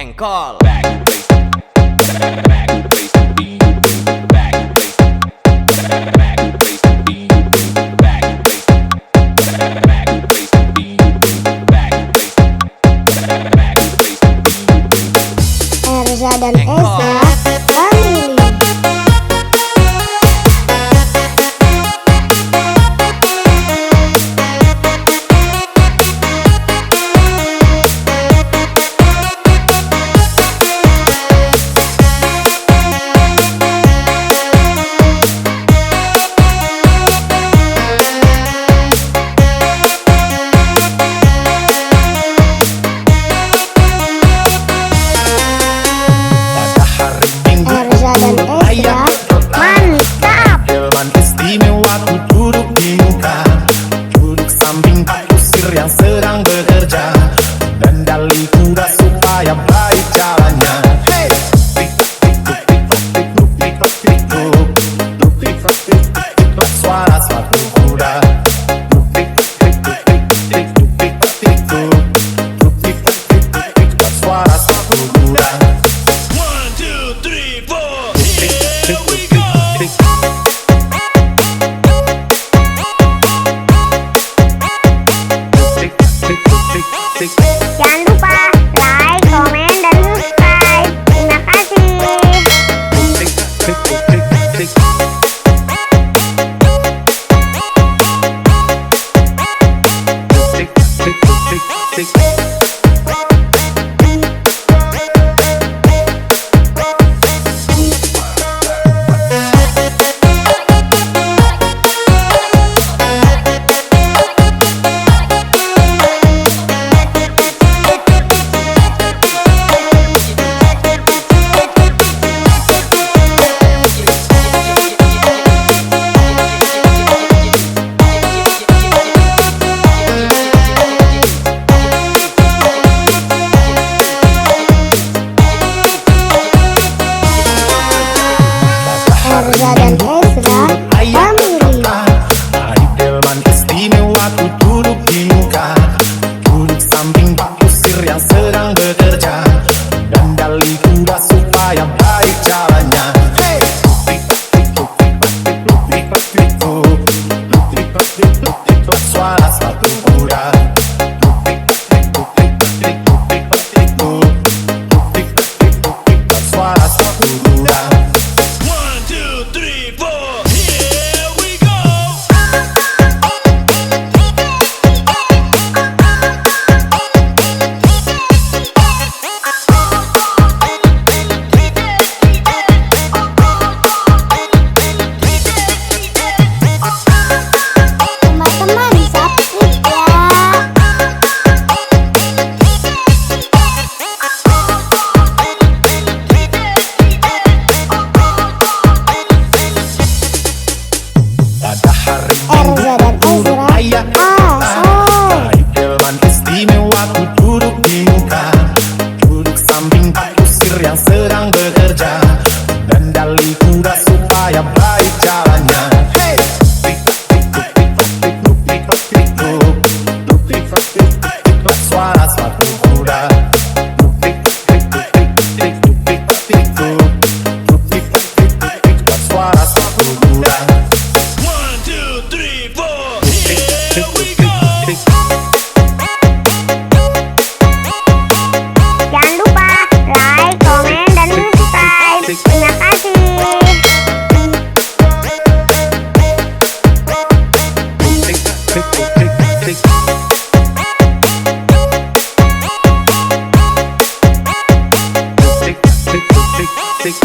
Engkol. Erza dan Esa Family. Erza dan Esa mantap. Delman istimewa ku duduk di muka, duduk samping Pak Kusir yang sedang bekerja, kendali kuda supaya baik jalannya. Hey! Tik-tak suara sepatu kuda. Tik-tak suara sepatu kuda. Jangan lupa like, komen, dan subscribe. Terima kasih. Erza dan Ezra Family. Hari Delman istimewa ku duduk di muka, duduk samping Pak Kusir yang sedang bekerja, kendali kuda supaya baik jalannya. Hey! Tik-tak suara sepatu kuda. Tik-tak suara sepatu kuda. Teman-teman subscribe ya. Pada hari Erza dan Ezra ayah Asal. Hari Delman istimewa ku duduk di muka, duduk samping Pak Kusir yang sedang bekerja, kendali kuda supaya baik jalannya. Hey! Tik-tak suara sepatu kuda. Tik-tak suara sepatu kuda. Jangan lupa like, komen, dan subscribe. Terima kasih. Tik